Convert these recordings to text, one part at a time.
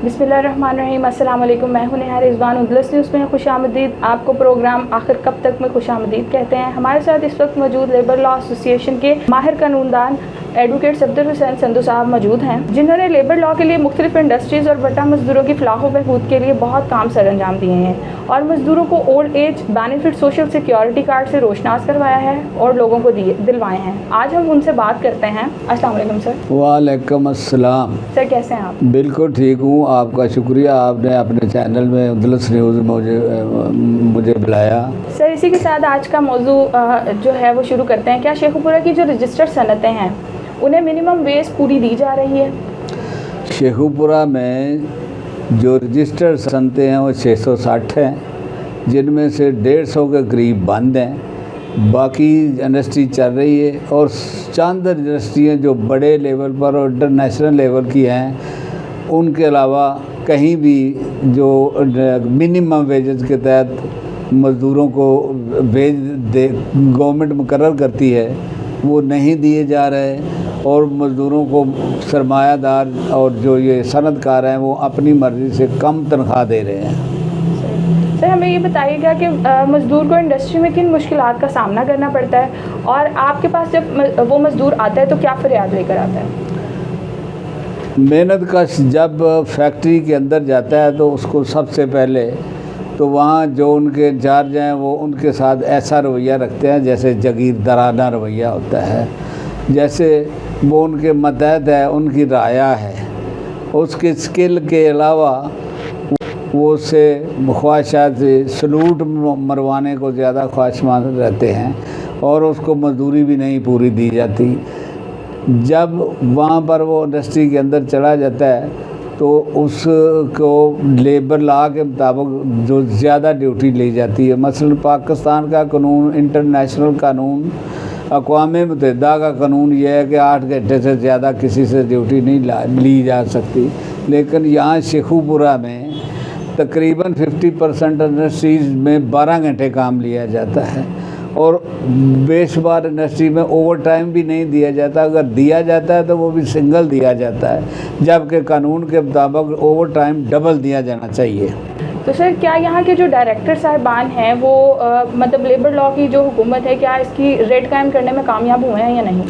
बिस्मिल्लाहिर्रहमानिर्रहीम। अस्सलाम वालेकुम। मैं हूं नेहा रिजवान। उदलस न्यूज़ में खुशामदीद। आपको प्रोग्राम आखिर कब तक में खुशामदीद कहते हैं। हमारे साथ इस वक्त मौजूद लेबर लॉ एसोसिएशन के माहिर कानूनदान एडवोकेट सफदर हुसैन संधू साहब मौजूद हैं, जिन्होंने लेबर लॉ के लिए मुख्तलिफ इंडस्ट्रीज़ और बट्टा मजदूरों की फलाह बहबूद के लिए बहुत काम सर अंजाम दिए हैं और मजदूरों को old age benefit social security card से रोशनास करवाया है और लोगों को दिलवाए हैं। आज हम उनसे बात करते हैं। अस्सलाम वालेकुम सर। वालेकुम अस्सलाम। सर कैसे हैं आप? बिल्कुल ठीक हूँ, आपका शुक्रिया, आपने अपने चैनल में उदलस न्यूज़ मुझे बुलाया। सर इसी के साथ आज का मौजू जो है वो शुरू करते हैं। क्या शेखुपुरा की जो रजिस्टर्ड सनतें हैं उन्हें मिनिमम वेज पूरी दी जा रही है? शेखुपुरा में जो रजिस्टर्ड सनतें हैं वो 660 हैं, जिनमें से 150 के करीब बंद हैं, बाकी इंडस्ट्री चल रही है। और चंद इंडस्ट्रियाँ जो बड़े लेवल पर और इंटरनेशनल लेवल की हैं, उनके अलावा कहीं भी जो मिनिमम वेजेस के तहत मज़दूरों को वेज गवर्नमेंट मुकर्रर करती है वो नहीं दिए जा रहे, और मज़दूरों को सरमायादार और जो ये सनतकार हैं वो अपनी मर्ज़ी से कम तनख्वाह दे रहे हैं। सर हमें ये बताइएगा कि मज़दूर को इंडस्ट्री में किन मुश्किलात का सामना करना पड़ता है, और आपके पास जब वो मज़दूर आता है तो क्या फरियाद लेकर आता है? मेहनत कश जब फैक्ट्री के अंदर जाता है तो उसको सबसे पहले तो वहाँ जो उनके इंचार्ज हैं वो उनके साथ ऐसा रवैया रखते हैं जैसे जागीरदाराना रवैया होता है, जैसे वो उनके मतहत है, उनकी राया है, उसके स्किल के अलावा वो उससे ख्वाहिशात सलूट मरवाने को ज़्यादा ख्वाहिशमंद रहते हैं और उसको मजदूरी भी नहीं पूरी दी जाती। जब वहाँ पर वो इंडस्ट्री के अंदर चला जाता है तो उसको लेबर लॉ के मुताबिक जो ज़्यादा ड्यूटी ली जाती है, मसलन पाकिस्तान का कानून, इंटरनेशनल कानून, अक़वाम मुत्तहिदा का कानून यह है कि 8 घंटे से ज़्यादा किसी से ड्यूटी नहीं ली जा सकती। लेकिन यहाँ शेखुपुरा में तकरीबन 50% इंडस्ट्रीज़ में 12 घंटे काम लिया जाता है और बेशुमार इंडस्ट्री में ओवर टाइम भी नहीं दिया जाता। अगर दिया जाता है तो वो भी सिंगल दिया जाता है, जबकि कानून के मुताबिक ओवर टाइम डबल दिया जाना चाहिए। तो सर क्या यहाँ के जो डायरेक्टर साहिबान हैं वो मतलब लेबर लॉ की जो हुकूमत है क्या इसकी रेट कायम करने में कामयाब हुए हैं या नहीं?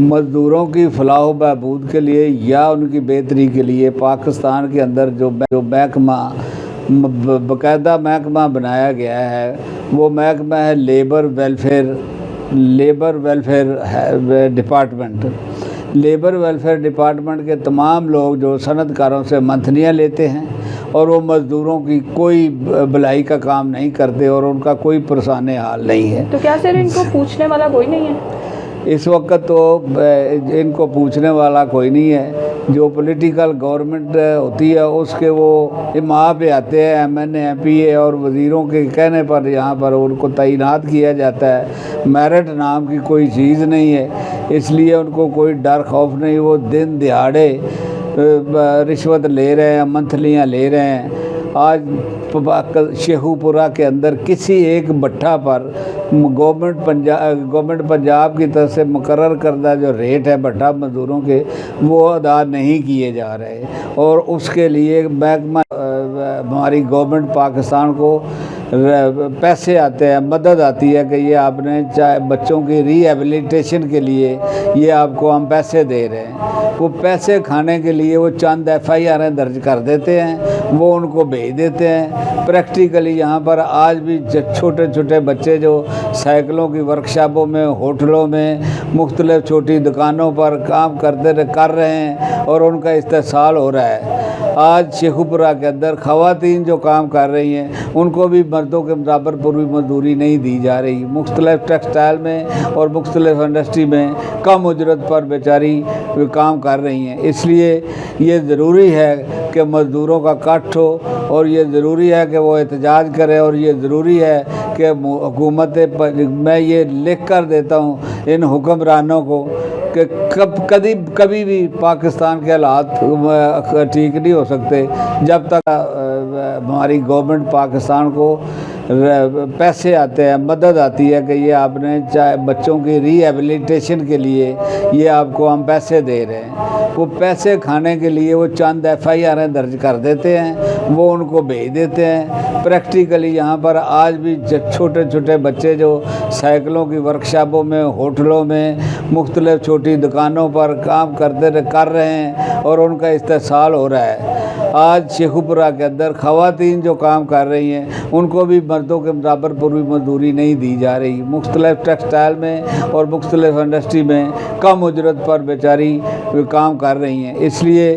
मज़दूरों की फलाह बहबूद के लिए या उनकी बेहतरी के लिए पाकिस्तान के अंदर जो महकमा बाकायदा महकमा बनाया गया है, वो महकमा है labour welfare department. Labour welfare department के तमाम लोग जो सनतकारों से मंथनियाँ लेते हैं और वो मज़दूरों की कोई भलाई का काम नहीं करते और उनका कोई परेशान हाल नहीं है। तो क्या सर इनको पूछने वाला कोई नहीं है? इस वक्त तो इनको पूछने वाला कोई नहीं है। जो पॉलिटिकल गवर्नमेंट होती है उसके वो इमाम पे आते हैं, MNA MPA और वज़ीरों के कहने पर यहाँ पर उनको तैनात किया जाता है। मेरिट नाम की कोई चीज़ नहीं है, इसलिए उनको कोई डर खौफ नहीं। वो दिन दिहाड़े रिश्वत ले रहे हैं, मंथलियाँ ले रहे हैं। आज शेखुपुरा के अंदर किसी एक भट्ठा पर गवर्नमेंट पंजाब की तरफ से मुकर्रर करदा जो रेट है भट्ठा मज़दूरों के वो अदा नहीं किए जा रहे, और उसके लिए महकमा हमारी गवर्नमेंट पाकिस्तान को पैसे आते हैं, मदद आती है कि ये आपने चाहे बच्चों की रिहेबिलिटेशन के लिए ये आपको हम पैसे दे रहे हैं। वो पैसे खाने के लिए वो चंद FIR दर्ज कर देते हैं, वो उनको भेज देते हैं। प्रैक्टिकली यहाँ पर आज भी छोटे छोटे बच्चे जो साइकिलों की वर्कशॉपों में, होटलों में, मुख्तलिफ छोटी दुकानों पर काम कर रहे हैं और उनका इस्तेसाल हो रहा है। आज शेखुपुरा के अंदर ख़वातीन जो काम कर रही हैं उनको भी मर्दों के बराबर पूरी मजदूरी नहीं दी जा रही। मुख्तलिफ टेक्सटाइल में और मुख्तलिफ इंडस्ट्री में कम उजरत पर बेचारी काम कर रही हैं। इसलिए ये ज़रूरी है कि मज़दूरों का कट हो, और ये ज़रूरी है कि वो एहतजाज करें, और ये ज़रूरी है कि हुकूमत मैं ये लिख कर देता हूँ इन हुक्मरानों को कि कभी भी पाकिस्तान के हालात ठीक नहीं हो सकते जब तक हमारी गवर्नमेंट पाकिस्तान को पैसे आते हैं, मदद आती है कि ये आपने चाहे बच्चों की रिहेबिलिटेशन के लिए ये आपको हम पैसे दे रहे हैं, वो पैसे खाने के लिए वो चंद FIR दर्ज कर देते हैं, वो उनको भेज देते हैं। प्रैक्टिकली यहाँ पर आज भी छोटे छोटे बच्चे जो साइकिलों की वर्कशॉपों में, होटलों में, मुख्तलिफ छोटी दुकानों पर काम कर रहे हैं और उनका इस्तेसाल हो रहा है। आज शेखुपुरा के अंदर ख़वातीन जो काम कर रही हैं उनको भी मर्दों के बराबर पूरी मजदूरी नहीं दी जा रही। मुख्तलिफ टेक्सटाइल में और मुख्तलिफ इंडस्ट्री में कम उजरत पर बेचारी काम कर रही हैं। इसलिए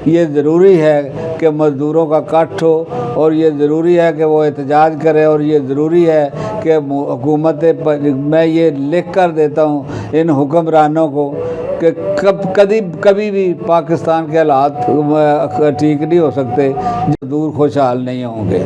ये ज़रूरी है कि मज़दूरों का कट हो और ये ज़रूरी है कि वो एहतजाज करें और ये ज़रूरी है कि हुकूमत, मैं ये लिख कर देता हूँ इन हुक्मरानों को कि कभी भी पाकिस्तान के हालात ठीक नहीं हो सकते, मज़दूर खुशहाल नहीं होंगे।